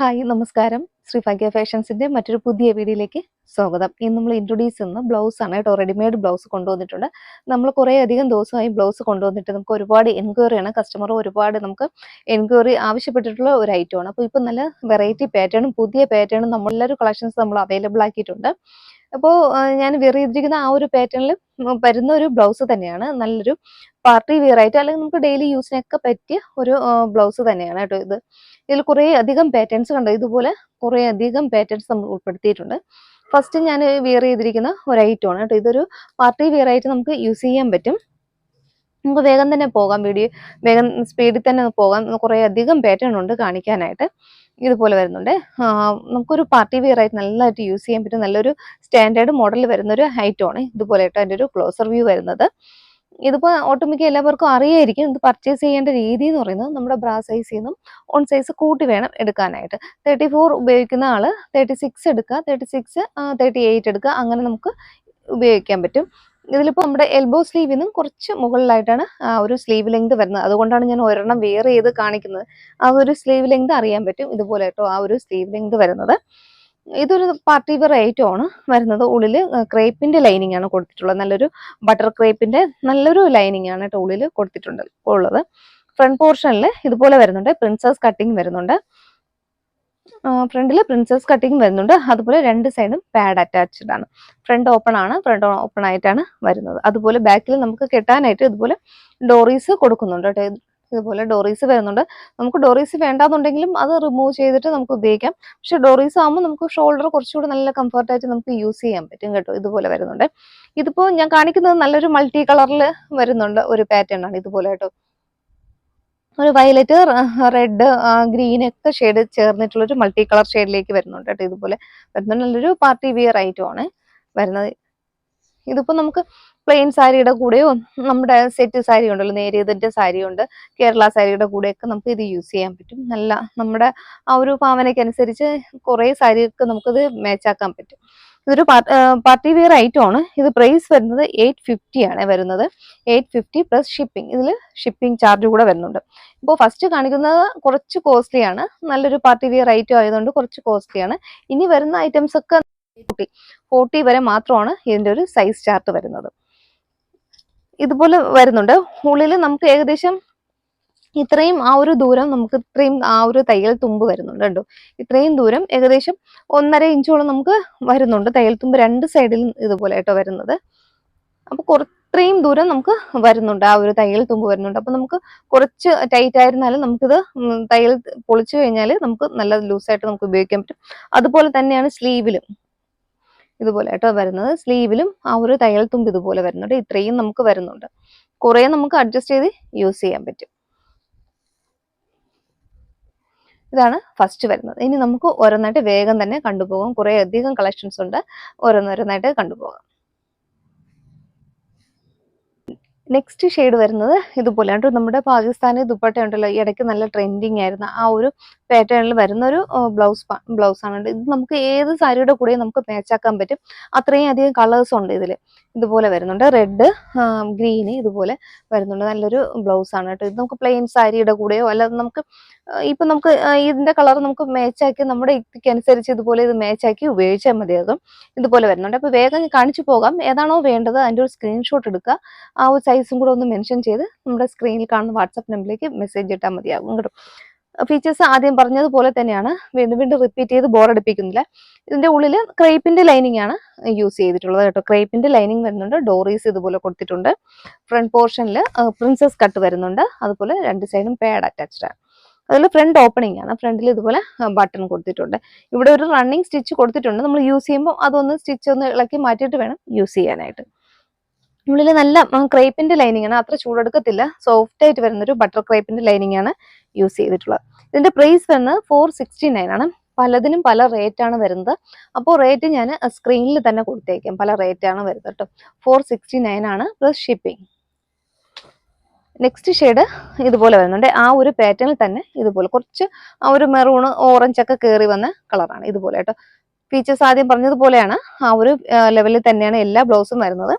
Hi നമസ്കാരം. ശ്രീഭാഗ്യ ഫാഷൻസിന്റെ മറ്റൊരു പുതിയ വീഡിയോയിലേക്ക് സ്വാഗതം. ഇന്ന് നമ്മൾ ഇൻട്രൊഡ്യൂസ് ചെയ്യുന്ന ബ്ലൗസ് ആണ് കേട്ടോ. റെഡിമെയ്ഡ് ബ്ലൗസ് കൊണ്ടുവന്നിട്ടുണ്ട്. നമ്മൾ കുറേ അധികം ദിവസമായി ബ്ലൗസ് കൊണ്ടുവന്നിട്ട് നമുക്ക് ഒരുപാട് എൻക്വയറിയാണ്. കസ്റ്റമർ ഒരുപാട് നമുക്ക് എൻക്വയറി ആവശ്യപ്പെട്ടിട്ടുള്ള ഒരു ഐറ്റമാണ്. അപ്പോൾ ഇപ്പോൾ നല്ല വെറൈറ്റി പാറ്റേണും പുതിയ പാറ്റേണും നമ്മളെല്ലാവരും കളക്ഷൻസ് നമ്മൾ അവൈലബിൾ ആക്കിയിട്ടുണ്ട്. അപ്പോൾ ഞാൻ വെയർ ചെയ്തിരിക്കുന്ന ആ ഒരു പാറ്റേണിൽ വരുന്ന ഒരു ബ്ലൗസ് തന്നെയാണ്. നല്ലൊരു പാർട്ടി വെയർ ആയിട്ട് അല്ലെങ്കിൽ നമുക്ക് ഡെയിലി യൂസിനൊക്കെ പറ്റിയ ഒരു ബ്ലൗസ് തന്നെയാണ് കേട്ടോ ഇത്. ഇതിൽ കുറേ അധികം പാറ്റേൺസ് കണ്ടോ, ഇതുപോലെ കുറേ അധികം പാറ്റേൺസ് നമ്മൾ ഉൾപ്പെടുത്തിയിട്ടുണ്ട്. ഫസ്റ്റ് ഞാൻ വെയർ ചെയ്തിരിക്കുന്ന ഒരു ഐറ്റമാണ് കേട്ടോ. ഇതൊരു പാർട്ടി വെയർ ആയിട്ട് നമുക്ക് യൂസ് ചെയ്യാൻ പറ്റും. നമുക്ക് വേഗം തന്നെ പോകാം, വേഗം സ്പീഡിൽ തന്നെ പോകാം. കുറേ അധികം പാറ്റേൺ ഉണ്ട് കാണിക്കാനായിട്ട്. ഇതുപോലെ വരുന്നുണ്ട്. നമുക്കൊരു പാർട്ടി വെയർ ആയിട്ട് നല്ലതായിട്ട് യൂസ് ചെയ്യാൻ പറ്റും. നല്ലൊരു സ്റ്റാൻഡേർഡ് മോഡൽ വരുന്ന ഒരു ഐറ്റമാണ് ഇതുപോലെ ആയിട്ട് അതിൻ്റെ ഒരു ക്ലോസർ വ്യൂ വരുന്നത്. ഇതിപ്പോൾ ഓട്ടോമാറ്റിക് എല്ലാവർക്കും അറിയായിരിക്കും. ഇത് പർച്ചേസ് ചെയ്യേണ്ട രീതി എന്ന് പറയുന്നത് നമ്മുടെ ബ്രാ സൈസിൽ നിന്നും ഓൺ സൈസ് കൂട്ടി വേണം എടുക്കാനായിട്ട്. 34 ഉപയോഗിക്കുന്ന ആള് 36 എടുക്കുക, 36 38 എടുക്കുക, അങ്ങനെ നമുക്ക് ഉപയോഗിക്കാൻ പറ്റും. ഇതിലിപ്പോൾ നമ്മുടെ എൽബോ സ്ലീവിൽ നിന്നും കുറച്ച് മുകളിലായിട്ടാണ് ആ ഒരു സ്ലീവ് ലെങ്ത് വരുന്നത്. അതുകൊണ്ടാണ് ഞാൻ ഒരെണ്ണം വെയർ ചെയ്ത് കാണിക്കുന്നത്. ആ ഒരു സ്ലീവ് ലെങ്ത് അറിയാൻ പറ്റും. ഇതുപോലെ കേട്ടോ ആ ഒരു സ്ലീവ് ലെങ്ത് വരുന്നത്. ഇതൊരു പാർട്ടി വെയർ ഐറ്റം ആണ് വരുന്നത്. ഉള്ളിൽ ക്രേപ്പിന്റെ ലൈനിങ് ആണ് കൊടുത്തിട്ടുള്ളത്. നല്ലൊരു ബട്ടർ ക്രേപ്പിന്റെ നല്ലൊരു ലൈനിങ് ആണ് കേട്ടോ ഉള്ളിൽ കൊടുത്തിട്ടുണ്ട് ഉള്ളത്. ഫ്രണ്ട് പോർഷനിൽ ഇതുപോലെ വരുന്നുണ്ട്. പ്രിൻസസ് കട്ടിങ് വരുന്നുണ്ട്. ഫ്രണ്ടിൽ പ്രിൻസസ് കട്ടിങ് വരുന്നുണ്ട്. അതുപോലെ രണ്ട് സൈഡും പാഡ് അറ്റാച്ച്ഡ് ആണ്. ഫ്രണ്ട് ഓപ്പൺ ആണ്. ഫ്രണ്ട് ഓപ്പൺ ആയിട്ടാണ് വരുന്നത്. അതുപോലെ ബാക്കിൽ നമുക്ക് കെട്ടാനായിട്ട് ഇതുപോലെ ഡോറീസ് കൊടുക്കുന്നുണ്ട് കേട്ടോ. ഇതുപോലെ ഡോറീസ് വരുന്നുണ്ട്. നമുക്ക് ഡോറീസ് വേണ്ടാന്നുണ്ടെങ്കിലും അത് റിമൂവ് ചെയ്തിട്ട് നമുക്ക് ഉപയോഗിക്കാം. പക്ഷെ ഡോറീസ് ആകുമ്പോൾ നമുക്ക് ഷോൾഡർ കുറച്ചുകൂടി നല്ല കംഫർട്ടായിട്ട് നമുക്ക് യൂസ് ചെയ്യാൻ പറ്റും കേട്ടോ. ഇതുപോലെ വരുന്നുണ്ട്. ഇതിപ്പോൾ ഞാൻ കാണിക്കുന്നത് നല്ലൊരു മൾട്ടി കളറിൽ വരുന്നുണ്ട് ഒരു പാറ്റേൺ ആണ് ഇതുപോലെ കേട്ടോ. ഒരു വയലറ്റ്, റെഡ്, ഗ്രീൻ ഒക്കെ ഷെയ്ഡ് ചേർന്നിട്ടുള്ള ഒരു മൾട്ടി കളർ ഷെയ്ഡിലേക്ക് വരുന്നുണ്ട് കേട്ടോ. ഇതുപോലെ വരുന്നുണ്ട്. നല്ലൊരു പാർട്ടി വിയർ ഐറ്റം ആണ് വരുന്നത്. ഇതിപ്പോ നമുക്ക് പ്ലെയിൻ സാരിയുടെ കൂടെയോ നമ്മുടെ സെറ്റ് സാരി ഉണ്ടല്ലോ, നേരിയതിന്റെ സാരി ഉണ്ട്, കേരള സാരിയുടെ കൂടെയൊക്കെ നമുക്ക് ഇത് യൂസ് ചെയ്യാൻ പറ്റും. നല്ല നമ്മുടെ ആ ഒരു ഭാവനയ്ക്ക് അനുസരിച്ച് കുറെ സാരിയൊക്കെ നമുക്കിത് മാച്ചാക്കാൻ പറ്റും. ഇതൊരു പാർട്ടി വെയർ ഐറ്റം ആണ്. ഇത് പ്രൈസ് വരുന്നത് 850 ആണ് വരുന്നത്. 850 പ്ലസ് ഷിപ്പിംഗ്. ഇതിൽ ഷിപ്പിംഗ് ചാർജ് കൂടെ വരുന്നുണ്ട്. ഇപ്പോൾ ഫസ്റ്റ് കാണിക്കുന്നത് കുറച്ച് കോസ്റ്റ്ലി ആണ്. നല്ലൊരു പാർട്ടി വെയർ ഐറ്റം ആയതുകൊണ്ട് കുറച്ച് കോസ്റ്റ്ലി ആണ്. ഇനി വരുന്ന ഐറ്റംസ് ഒക്കെ 40 വരെ മാത്രമാണ് ഇതിന്റെ ഒരു സൈസ് ചാർട്ട് വരുന്നത്. ഇതുപോലെ വരുന്നുണ്ട്. ഉള്ളിൽ നമുക്ക് ഏകദേശം ഇത്രയും ആ ഒരു ദൂരം നമുക്ക് ഇത്രയും ആ ഒരു തയ്യൽ തുമ്പ് വരുന്നുണ്ട് കേട്ടോ. ഇത്രയും ദൂരം ഏകദേശം 1.5 ഇഞ്ചോളം നമുക്ക് വരുന്നുണ്ട് തയ്യൽ തുമ്പ് രണ്ട് സൈഡിലും ഇതുപോലെ കേട്ടോ വരുന്നത്. അപ്പൊ ഇത്രയും ദൂരം നമുക്ക് വരുന്നുണ്ട്, ആ ഒരു തയ്യൽ തുമ്പ് വരുന്നുണ്ട്. അപ്പൊ നമുക്ക് കുറച്ച് ടൈറ്റ് ആയിരുന്നാലും നമുക്കിത് തയ്യൽ പൊളിച്ചു കഴിഞ്ഞാൽ നമുക്ക് നല്ല ലൂസായിട്ട് നമുക്ക് ഉപയോഗിക്കാൻ പറ്റും. അതുപോലെ തന്നെയാണ് സ്ലീവിലും ഇതുപോലെ കേട്ടോ വരുന്നത്. സ്ലീവിലും ആ ഒരു തയ്യൽ തുമ്പ് ഇതുപോലെ വരുന്നുണ്ട്. ഇത്രയും നമുക്ക് വരുന്നുണ്ട്. കുറെ നമുക്ക് അഡ്ജസ്റ്റ് ചെയ്ത് യൂസ് ചെയ്യാൻ പറ്റും. ഇതാണ് ഫസ്റ്റ് വരുന്നത്. ഇനി നമുക്ക് ഓരോന്നായിട്ട് വേഗം തന്നെ കണ്ടുപോകാം. കുറെ അധികം കളക്ഷൻസ് ഉണ്ട്. ഓരോന്നോരോന്നായിട്ട് കണ്ടുപോകാം. നെക്സ്റ്റ് ഷെയ്ഡ് വരുന്നത് ഇതുപോലെയാണ്. നമ്മുടെ പാകിസ്ഥാനി ദുപ്പട്ട ഉണ്ടല്ലോ, ഈ ഇടയ്ക്ക് നല്ല ട്രെൻഡിങ് ആയിരുന്ന ആ ഒരു പാറ്റേണിൽ വരുന്ന ഒരു ബ്ലൗസ് ആണ്. ഇത് നമുക്ക് ഏത് സാരിയുടെ കൂടെ നമുക്ക് മാച്ചാക്കാൻ പറ്റും. അത്രയും അധികം കളേഴ്സ് ഉണ്ട് ഇതിൽ. ഇതുപോലെ വരുന്നുണ്ട്. റെഡ്, ഗ്രീന് ഇതുപോലെ വരുന്നുണ്ട്. നല്ലൊരു ബ്ലൗസ് ആണ് കേട്ടോ. ഇത് നമുക്ക് പ്ലെയിൻ സാരിയുടെ കൂടെയോ അല്ലാതെ നമുക്ക് ഇപ്പൊ നമുക്ക് ഇതിന്റെ കളർ നമുക്ക് മാച്ചാക്കി നമ്മുടെ അനുസരിച്ച് ഇതുപോലെ ഇത് മാച്ചാക്കി ഉപയോഗിച്ചാൽ മതിയാകും. ഇതുപോലെ വരുന്നുണ്ട്. അപ്പൊ വേഗം കാണിച്ചു പോകാം. ഏതാണോ വേണ്ടത് അതിന്റെ ഒരു സ്ക്രീൻഷോട്ട് എടുക്കുക. ആ ഒരു സൈസും കൂടെ ഒന്ന് മെൻഷൻ ചെയ്ത് നമ്മുടെ സ്ക്രീനിൽ കാണുന്ന വാട്സാപ്പ് നമ്പറിലേക്ക് മെസ്സേജ് ഇട്ടാൽ മതിയാകും കേട്ടോ. ഫീച്ചേഴ്സ് ആദ്യം പറഞ്ഞതുപോലെ തന്നെയാണ്. വീണ്ടും വീണ്ടും റിപ്പീറ്റ് ചെയ്ത് ബോറടിപ്പിക്കുന്നില്ല. ഇതിന്റെ ഉള്ളിൽ ക്രേപ്പിന്റെ ലൈനിങ് ആണ് യൂസ് ചെയ്തിട്ടുള്ളത് കേട്ടോ. ക്രേപ്പിന്റെ ലൈനിങ് വരുന്നുണ്ട്. ഡോറീസ് ഇതുപോലെ കൊടുത്തിട്ടുണ്ട്. ഫ്രണ്ട് പോർഷനിൽ പ്രിൻസസ് കട്ട് വരുന്നുണ്ട്. അതുപോലെ രണ്ട് സൈഡും പാഡ് അറ്റാച്ച്ഡ് ആണ്. അതിൽ ഫ്രണ്ട് ഓപ്പണിംഗ് ആണ്. ഫ്രണ്ടിൽ ഇതുപോലെ ബട്ടൺ കൊടുത്തിട്ടുണ്ട്. ഇവിടെ ഒരു റണ്ണിങ് സ്റ്റിച്ച് കൊടുത്തിട്ടുണ്ട്. നമ്മൾ യൂസ് ചെയ്യുമ്പോൾ അതൊന്ന് സ്റ്റിച്ച് ഒന്ന് ഇളക്കി മാറ്റിയിട്ട് വേണം യൂസ് ചെയ്യാനായിട്ട്. ഉള്ളിൽ നല്ല ക്രേപ്പിന്റെ ലൈനിങ് ആണ്. അത്ര ചൂടെടുക്കത്തില്ല. സോഫ്റ്റ് ആയിട്ട് വരുന്നൊരു ബട്ടർ ക്രേപ്പിന്റെ ലൈനിങ് ആണ് യൂസ് ചെയ്തിട്ടുള്ളത്. ഇതിന്റെ പ്രൈസ് വരുന്നത് 469 ആണ്. പലതിനും പല റേറ്റ് ആണ് വരുന്നത്. അപ്പോൾ റേറ്റ് ഞാൻ സ്ക്രീനിൽ തന്നെ കൊടുത്തേക്കാം. പല റേറ്റ് ആണ് വരുന്നത് കേട്ടോ. 469 ആണ് പ്ലസ് ഷിപ്പിംഗ്. നെക്സ്റ്റ് ഷെയ്ഡ് ഇതുപോലെ വരുന്നുണ്ട്. ആ ഒരു പാറ്റേണിൽ തന്നെ ഇതുപോലെ കുറച്ച് ആ ഒരു മെറൂൺ ഓറഞ്ച് ഒക്കെ കയറി വന്ന കളറാണ് ഇതുപോലെ കേട്ടോ. ഫീച്ചേഴ്സ് ആദ്യം പറഞ്ഞതുപോലെയാണ്. ആ ഒരു ലെവലിൽ തന്നെയാണ് എല്ലാ ബ്ലൗസും വരുന്നത്.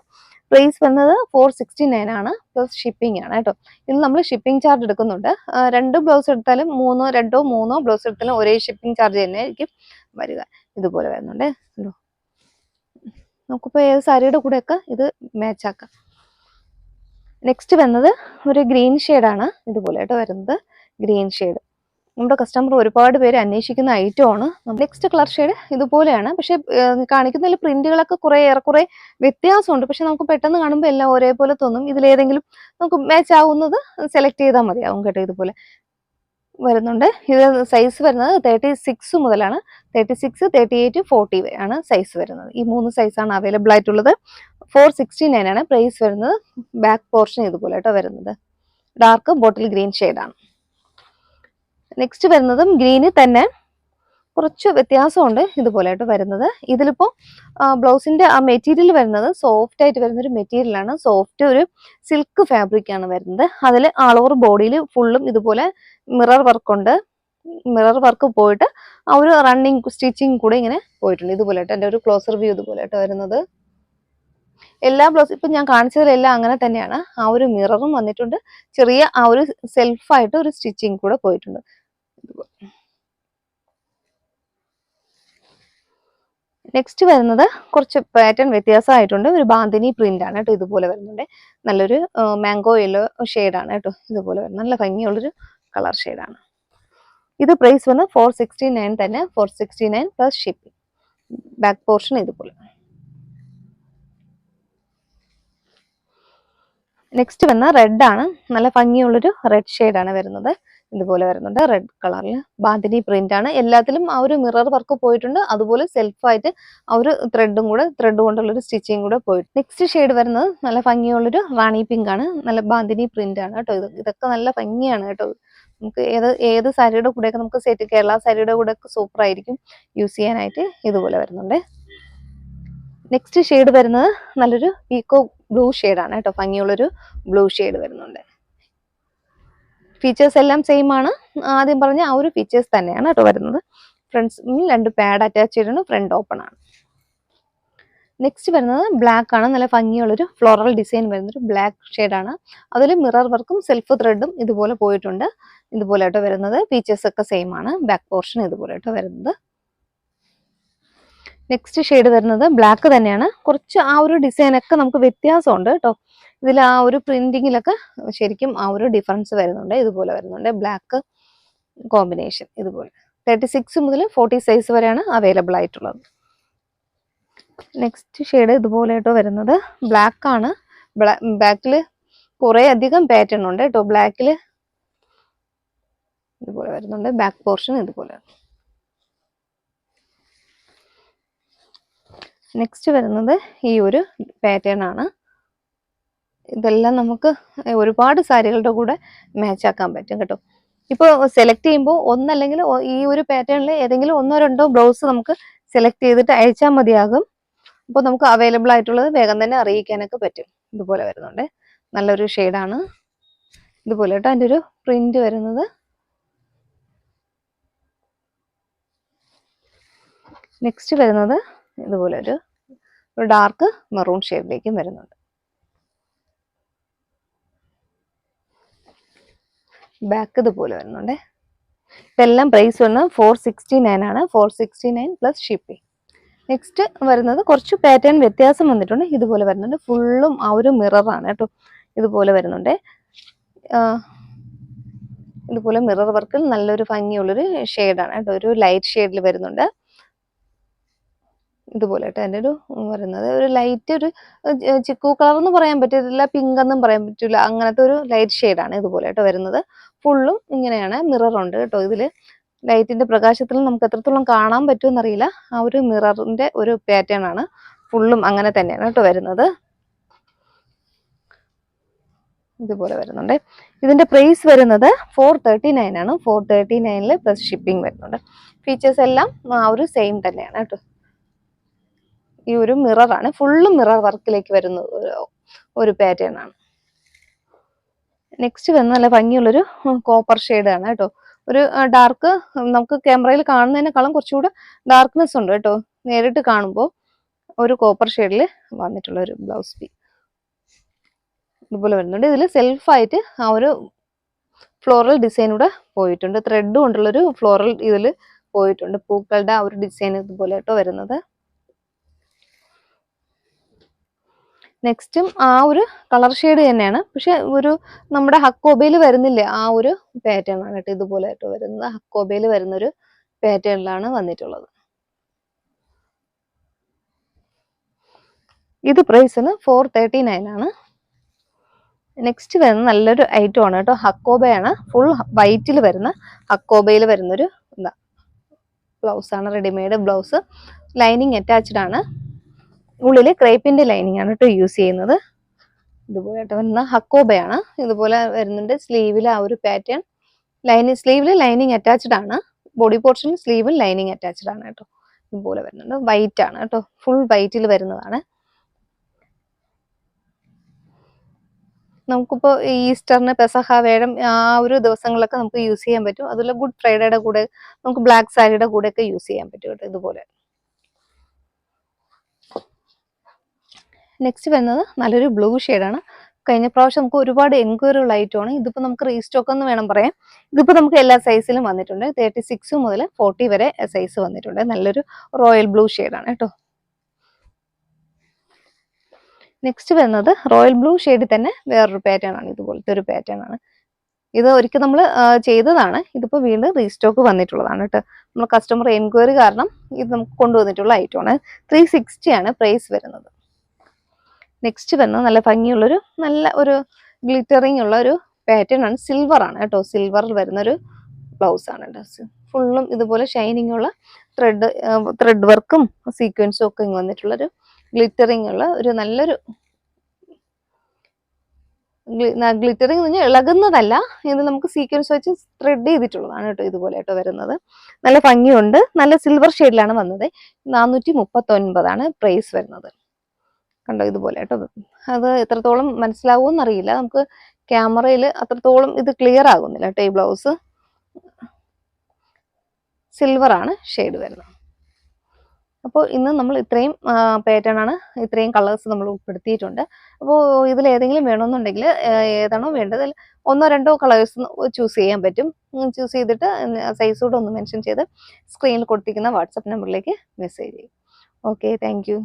പ്രൈസ് വന്നത് 469 ആണ്, പ്ലസ് ഷിപ്പിംഗ് ആണ് കേട്ടോ. ഇത് നമ്മൾ ഷിപ്പിംഗ് ചാർജ് എടുക്കുന്നുണ്ട്. 2 ബ്ലൗസ് എടുത്താലും 2 3 ബ്ലൗസ് എടുത്താലും ഒരേ ഷിപ്പിംഗ് ചാർജ് തന്നെ ആയിരിക്കും വരിക. ഇതുപോലെ വരുന്നുണ്ട്. നമുക്കിപ്പോൾ ഏത് സാരിയുടെ കൂടെയൊക്കെ ഇത് മാച്ച് ആക്കാം. നെക്സ്റ്റ് വരുന്നത് ഒരു ഗ്രീൻ ഷെയ്ഡാണ്, ഇതുപോലെ കേട്ടോ വരുന്നത്. ഗ്രീൻ ഷെയ്ഡ് നമ്മുടെ കസ്റ്റമർ ഒരുപാട് പേര് അന്വേഷിക്കുന്ന ഐറ്റമാണ്. നെക്സ്റ്റ് കളർ ഷെയ്ഡ് ഇതുപോലെയാണ്. പക്ഷെ കാണിക്കുന്നതിൽ പ്രിന്റുകളൊക്കെ ഏറെക്കുറെ വ്യത്യാസമുണ്ട്. പക്ഷെ നമുക്ക് പെട്ടെന്ന് കാണുമ്പോൾ എല്ലാം ഒരേപോലെ തോന്നും. ഇതിലേതെങ്കിലും നമുക്ക് മാച്ച് ആവുന്നത് സെലക്ട് ചെയ്താൽ മതിയാവും കേട്ടോ. ഇതുപോലെ വരുന്നുണ്ട്. ഇത് സൈസ് വരുന്നത് 36 മുതലാണ്. 36, 38, 40 ആണ് സൈസ് വരുന്നത്. ഈ 3 സൈസാണ് അവൈലബിൾ ആയിട്ടുള്ളത്. 469 ആണ് പ്രൈസ് വരുന്നത്. ബാക്ക് പോർഷൻ ഇതുപോലെ കേട്ടോ വരുന്നത്. ഡാർക്ക് ബോട്ടിൽ ഗ്രീൻ ഷെയ്ഡാണ്. നെക്സ്റ്റ് വരുന്നതും ഗ്രീനിൽ തന്നെ കുറച്ച് വ്യത്യാസമുണ്ട്, ഇതുപോലെ ആയിട്ട് വരുന്നത്. ഇതിലിപ്പോൾ ബ്ലൗസിന്റെ ആ മെറ്റീരിയൽ വരുന്നത് സോഫ്റ്റ് ആയിട്ട് വരുന്ന ഒരു മെറ്റീരിയലാണ്. സോഫ്റ്റ് ഒരു സിൽക്ക് ഫാബ്രിക് ആണ് വരുന്നത്. അതിൽ ആൾ ഓവർ ബോഡിയിൽ ഫുള്ളും ഇതുപോലെ മിറർ വർക്ക് ഉണ്ട്. മിറർ വർക്ക് പോയിട്ട് ആ ഒരു റണ്ണിങ് സ്റ്റിച്ചിങ് കൂടെ ഇങ്ങനെ പോയിട്ടുണ്ട്. ഇതുപോലെ ആയിട്ട് എൻ്റെ ഒരു ക്ലോസർ വ്യൂ ഇതുപോലെ ആയിട്ട് വരുന്നത്. എല്ലാ ബ്ലൗസ് ഇപ്പം ഞാൻ കാണിച്ചതിലെല്ലാം അങ്ങനെ തന്നെയാണ്. ആ ഒരു മിററും വന്നിട്ടുണ്ട്. ചെറിയ ആ ഒരു സെൽഫായിട്ട് ഒരു സ്റ്റിച്ചിങ് കൂടെ പോയിട്ടുണ്ട്. നെക്സ്റ്റ് വരുന്നത് കുറച്ച് പാറ്റേൺ വ്യത്യാസമായിട്ടുണ്ട്. ഒരു ബാന്തിനി പ്രിന്റ് ആണ് കേട്ടോ. ഇതുപോലെ വരുന്നുണ്ട്. നല്ലൊരു മാംഗോ യെല്ലോ ഷെയ്ഡാണ് കേട്ടോ. ഇതുപോലെ വരുന്നത് നല്ല ഭംഗിയുള്ളൊരു കളർ ഷെയ്ഡാണ്. ഇത് പ്രൈസ് വന്ന് 469 തന്നെ. 469 പ്ലസ് ഷിപ്പിംഗ്. ബാക്ക് പോർഷൻ ഇതുപോലെ. നെക്സ്റ്റ് വന്ന റെഡ് ആണ്. നല്ല ഭംഗിയുള്ളൊരു റെഡ് ഷെയ്ഡാണ് വരുന്നത്. ഇതുപോലെ വരുന്നുണ്ട്. റെഡ് കളറിൽ ബാന്തിനി പ്രിന്റ് ആണ്. എല്ലാത്തിലും ആ ഒരു മിറർ വർക്ക് പോയിട്ടുണ്ട്. അതുപോലെ സെൽഫായിട്ട് ആ ഒരു ത്രെഡ് കൊണ്ടുള്ളൊരു സ്റ്റിച്ചിങ് കൂടെ പോയിട്ടുണ്ട്. നെക്സ്റ്റ് ഷെയ്ഡ് വരുന്നത് നല്ല ഭംഗിയുള്ളൊരു റാണി പിങ്ക് ആണ്. നല്ല ബാന്തിനി പ്രിന്റ് ആണ് കേട്ടോ. ഇതൊക്കെ നല്ല ഭംഗിയാണ് കേട്ടോ. നമുക്ക് ഏത് സാരിയുടെ കൂടെയൊക്കെ നമുക്ക് സെറ്റ്, കേരള സാരിയുടെ കൂടെയൊക്കെ സൂപ്പർ ആയിരിക്കും യൂസ് ചെയ്യാനായിട്ട്. ഇതുപോലെ വരുന്നുണ്ട്. നെക്സ്റ്റ് ഷെയ്ഡ് വരുന്നത് നല്ലൊരു പീക്കോ ബ്ലൂ ഷെയ്ഡാണ് കേട്ടോ. ഭംഗിയുള്ളൊരു ബ്ലൂ ഷെയ്ഡ് വരുന്നുണ്ട്. ഫീച്ചേഴ്സ് എല്ലാം സെയിം ആണ്. ആദ്യം പറഞ്ഞ ആ ഒരു ഫീച്ചേഴ്സ് തന്നെയാണ് കേട്ടോ വരുന്നത്. ഫ്രണ്ട്സിൽ 2 പാഡ് അറ്റാച്ച് ചെയ്തിട്ടുണ്ട്. ഫ്രണ്ട് ഓപ്പൺ ആണ്. നെക്സ്റ്റ് വരുന്നത് ബ്ലാക്ക് ആണ്. നല്ല ഭംഗിയുള്ളൊരു ഫ്ലോറൽ ഡിസൈൻ വരുന്നൊരു ബ്ലാക്ക് ഷെയ്ഡാണ്. അതിൽ മിറർ വർക്കും സെൽഫ് ത്രെഡും ഇതുപോലെ പോയിട്ടുണ്ട്. ഇതുപോലെ ആയിട്ട് വരുന്നത്. ഫീച്ചേഴ്സ് ഒക്കെ സെയിം ആണ്. ബാക്ക് പോർഷൻ ഇതുപോലെ ആയിട്ട് വരുന്നത്. നെക്സ്റ്റ് ഷെയ്ഡ് വരുന്നത് ബ്ലാക്ക് തന്നെയാണ്. കുറച്ച് ആ ഒരു ഡിസൈനൊക്കെ നമുക്ക് വ്യത്യാസമുണ്ട് കേട്ടോ. ഇതിൽ ആ ഒരു പ്രിന്റിങ്ങിലൊക്കെ ശരിക്കും ആ ഒരു ഡിഫറൻസ് വരുന്നുണ്ട്. ഇതുപോലെ വരുന്നുണ്ട് ബ്ലാക്ക് കോമ്പിനേഷൻ. ഇതുപോലെ 36 മുതൽ 40 സൈസ് വരെയാണ് അവൈലബിൾ ആയിട്ടുള്ളത്. നെക്സ്റ്റ് ഷെയ്ഡ് ഇതുപോലെ ആയിട്ടോ വരുന്നത്. ബ്ലാക്ക് ആണ്. ബ്ലാക്കിൽ കുറേ അധികം പാറ്റേൺ ഉണ്ട് കേട്ടോ. ബ്ലാക്കിൽ ഇതുപോലെ വരുന്നുണ്ട്. ബാക്ക് പോർഷൻ ഇതുപോലെ. നെക്സ്റ്റ് വരുന്നത് ഈ ഒരു പാറ്റേൺ ആണ്. ഇതെല്ലാം നമുക്ക് ഒരുപാട് സാരികളുടെ കൂടെ മാച്ച് ആക്കാൻ പറ്റും കേട്ടോ. ഇപ്പോൾ സെലക്ട് ചെയ്യുമ്പോൾ ഒന്നല്ലെങ്കിൽ ഈ ഒരു പാറ്റേണിൽ ഏതെങ്കിലും 1-2 ബ്ലൗസ് നമുക്ക് സെലക്ട് ചെയ്തിട്ട് അയച്ചാൽ മതിയാകും. അപ്പോൾ നമുക്ക് അവൈലബിൾ ആയിട്ടുള്ളത് വേഗം തന്നെ അറിയിക്കാനൊക്കെ പറ്റും. ഇതുപോലെ വരുന്നുണ്ട്. നല്ലൊരു ഷെയ്ഡാണ്. ഇതുപോലെ കേട്ടോ അതിൻ്റെ ഒരു പ്രിന്റ് വരുന്നത്. നെക്സ്റ്റ് വരുന്നത് ഇതുപോലെ ഒരു ഡാർക്ക് മെറൂൺ ഷെയ്ഡിലേക്കും വരുന്നുണ്ട്. ബാക്ക് ഇതുപോലെ വരുന്നുണ്ട്. ഇതെല്ലാം പ്രൈസ് വന്ന് 469 ആണ്. 469 പ്ലസ് ഷിപ്പിംഗ്. നെക്സ്റ്റ് വരുന്നത് കുറച്ച് പാറ്റേൺ വ്യത്യാസം വന്നിട്ടുണ്ട്. ഇതുപോലെ വരുന്നുണ്ട്. ഫുള്ളും ആ ഒരു മിററാണ് കേട്ടോ. ഇതുപോലെ വരുന്നുണ്ട്. ഇതുപോലെ മിറർ വർക്കിൽ നല്ലൊരു ഭംഗിയുള്ളൊരു ഷെയ്ഡാണ് കേട്ടോ. ഒരു ലൈറ്റ് ഷെയ്ഡിൽ വരുന്നുണ്ട്. ഇതുപോലെ കേട്ടോ അതിൻ്റെ ഒരു വരുന്നത്. ഒരു ലൈറ്റ് ഒരു ചിക്കു കളർ എന്ന് പറയാൻ പറ്റില്ല, പിങ്ക് എന്നും പറയാൻ പറ്റില്ല. അങ്ങനത്തെ ഒരു ലൈറ്റ് ഷെയ്ഡാണ് ഇതുപോലെ കേട്ടോ വരുന്നത്. ഫുള്ളും ഇങ്ങനെയാണ്. മിറർ ഉണ്ട് കേട്ടോ. ഇതിൽ ലൈറ്റിന്റെ പ്രകാശത്തിൽ നമുക്ക് എത്രത്തോളം കാണാൻ പറ്റുമെന്നറിയില്ല. ആ ഒരു മിററിന്റെ ഒരു പാറ്റേൺ ആണ്. ഫുള്ളും അങ്ങനെ തന്നെയാണ് കേട്ടോ വരുന്നത്. ഇതുപോലെ വരുന്നുണ്ട്. ഇതിന്റെ പ്രൈസ് വരുന്നത് 439 ആണ്. 439 പ്ലസ് ഷിപ്പിംഗ് വരുന്നുണ്ട്. ഫീച്ചേഴ്സ് എല്ലാം ആ ഒരു സെയിം തന്നെയാണ് കേട്ടോ. ഈ ഒരു മിററാണ്. ഫുള്ളും മിറർ വർക്കിലേക്ക് വരുന്ന ഒരു പാറ്റേൺ ആണ്. നെക്സ്റ്റ് വരുന്ന നല്ല ഭംഗിയുള്ളൊരു കോപ്പർ ഷെയ്ഡാണ് കേട്ടോ. ഒരു ഡാർക്ക്, നമുക്ക് ക്യാമറയിൽ കാണുന്നതിനേക്കാളും കുറച്ചുകൂടെ ഡാർക്ക്നെസ് ഉണ്ട് കേട്ടോ. നേരിട്ട് കാണുമ്പോൾ ഒരു കോപ്പർ ഷെയ്ഡിൽ വന്നിട്ടുള്ള ഒരു ബ്ലൗസ് പീസ്. ഇതുപോലെ വരുന്നുണ്ട്. ഇതിൽ സെൽഫായിട്ട് ആ ഒരു ഫ്ലോറൽ ഡിസൈൻ കൂടെ പോയിട്ടുണ്ട്. ത്രെഡ് കൊണ്ടുള്ളൊരു ഫ്ലോറൽ ഇതിൽ പോയിട്ടുണ്ട്. പൂക്കളുടെ ആ ഒരു ഡിസൈൻ ഇതുപോലെ കേട്ടോ വരുന്നത്. നെക്സ്റ്റും ആ ഒരു കളർ ഷെയ്ഡ് തന്നെയാണ്, പക്ഷെ ഒരു നമ്മുടെ ഹക്കോബയിൽ വരുന്നില്ലേ ആ ഒരു പാറ്റേൺ ആണ് കേട്ടോ ഇതുപോലെ കേട്ടോ വരുന്നത്. ഹക്കോബയിൽ വരുന്നൊരു പാറ്റേണിലാണ് വന്നിട്ടുള്ളത്. ഇത് പ്രൈസിന് 439 ആണ്. നെക്സ്റ്റ് വരുന്ന നല്ലൊരു ഐറ്റം ആണ് കേട്ടോ. ഹക്കോബയാണ്, ഫുൾ വൈറ്റിൽ വരുന്ന ഹക്കോബയിൽ വരുന്നൊരു ബ്ലൗസ് ആണ്. റെഡിമെയ്ഡ് ബ്ലൗസ്, ലൈനിങ് അറ്റാച്ച്ഡ് ആണ്. ഉള്ളിൽ ക്രേപ്പിന്റെ ലൈനിങ് ആണ് കേട്ടോ യൂസ് ചെയ്യുന്നത്. ഇതുപോലെ വരുന്ന ഹക്കോബയാണ്. ഇതുപോലെ വരുന്നുണ്ട് സ്ലീവിൽ ആ ഒരു പാറ്റേൺ. സ്ലീവിൽ ലൈനിങ് അറ്റാച്ച്ഡ് ആണ്. ബോഡി പോർഷനിൽ സ്ലീവിൽ ലൈനിങ് അറ്റാച്ച്ഡ് ആണ് കേട്ടോ. ഇതുപോലെ വരുന്നുണ്ട്. വൈറ്റ് ആണ് കേട്ടോ, ഫുൾ വൈറ്റിൽ വരുന്നതാണ്. നമുക്കിപ്പോ ഈസ്റ്ററിന്, പെസഹ, വേഴം ആ ഒരു ദിവസങ്ങളിലൊക്കെ നമുക്ക് യൂസ് ചെയ്യാൻ പറ്റും. അതുപോലെ ഗുഡ് ഫ്രൈഡേയുടെ കൂടെ നമുക്ക് ബ്ലാക്ക് സാരിയുടെ കൂടെ ഒക്കെ യൂസ് ചെയ്യാൻ പറ്റും കേട്ടോ ഇതുപോലെ. നെക്സ്റ്റ് വരുന്നത് നല്ലൊരു ബ്ലൂ ഷെയ്ഡാണ്. കഴിഞ്ഞ പ്രാവശ്യം നമുക്ക് ഒരുപാട് എൻക്വയറികൾ ആയിട്ടാണ്. ഇതിപ്പോ നമുക്ക് റീസ്റ്റോക്ക് എന്ന് വേണം പറയാം. ഇതിപ്പോ നമുക്ക് എല്ലാ സൈസിലും വന്നിട്ടുണ്ട്. 36 മുതൽ 40 വരെ സൈസ് വന്നിട്ടുണ്ട്. നല്ലൊരു റോയൽ ബ്ലൂ ഷെയ്ഡാണ് കേട്ടോ. നെക്സ്റ്റ് വരുന്നത് റോയൽ ബ്ലൂ ഷെയ്ഡിൽ തന്നെ വേറൊരു പാറ്റേൺ ആണ്. ഇതുപോലത്തെ ഒരു പാറ്റേൺ ആണ്. ഇത് ഒരിക്കൽ നമ്മൾ ചെയ്തതാണ്. ഇതിപ്പോൾ വീണ്ടും റീസ്റ്റോക്ക് വന്നിട്ടുള്ളതാണ് കേട്ടോ. നമ്മൾ കസ്റ്റമർ എൻക്വയറി കാരണം ഇത് നമുക്ക് കൊണ്ടുവന്നിട്ടുള്ള ഐറ്റമാണ്. 360 ആണ് പ്രൈസ് വരുന്നത്. നെക്സ്റ്റ് വരുന്നത് നല്ല ഭംഗിയുള്ളൊരു നല്ല ഒരു ഗ്ലിറ്ററിങ് ഉള്ള ഒരു പാറ്റേൺ ആണ്. സിൽവർ ആണ് കേട്ടോ. സിൽവറിൽ വരുന്നൊരു ബ്ലൗസ് ആണ് കേട്ടോ. ഫുള്ളും ഇതുപോലെ ഷൈനിങ് ഉള്ള ത്രെഡ് വർക്കും സീക്വൻസും ഒക്കെ വന്നിട്ടുള്ളൊരു ഗ്ലിറ്ററിങ് ഉള്ള ഒരു നല്ലൊരു ഗ്ലിറ്ററിങ് എന്ന് പറഞ്ഞാൽ ഇളകുന്നതല്ല, ഇത് നമുക്ക് സീക്വൻസ് വെച്ച് ത്രെഡ് ചെയ്തിട്ടുള്ളതാണ് കേട്ടോ ഇതുപോലെ കേട്ടോ വരുന്നത്. നല്ല ഭംഗിയുണ്ട്. നല്ല സിൽവർ ഷെയ്ഡിലാണ് വന്നത്. 439 ആണ് പ്രൈസ് വരുന്നത്. കണ്ടോ ഇതുപോലെ കേട്ടോ. അത് എത്രത്തോളം മനസ്സിലാവുമെന്ന് അറിയില്ല, നമുക്ക് ക്യാമറയിൽ അത്രത്തോളം ഇത് ക്ലിയർ ആകുന്നില്ല കേട്ടോ. ഈ ബ്ലൗസ് സിൽവർ ആണ് ഷെയ്ഡ് വരുന്നത്. അപ്പോൾ ഇന്ന് നമ്മൾ ഇത്രയും പാറ്റേൺ ആണ്, ഇത്രയും കളേഴ്സ് നമ്മൾ ഉൾപ്പെടുത്തിയിട്ടുണ്ട്. അപ്പോൾ ഇതിൽ ഏതെങ്കിലും വേണമെന്നുണ്ടെങ്കിൽ ഏതാണോ വേണ്ടത് ഒന്നോ രണ്ടോ കളേഴ്സ് ചൂസ് ചെയ്യാൻ പറ്റും. ചൂസ് ചെയ്തിട്ട് സൈസ് കൂടെ ഒന്ന് മെൻഷൻ ചെയ്ത് സ്ക്രീനിൽ കൊടുത്തിരിക്കുന്ന വാട്സപ്പ് നമ്പറിലേക്ക് മെസ്സേജ് ചെയ്യും. Okay, thank you.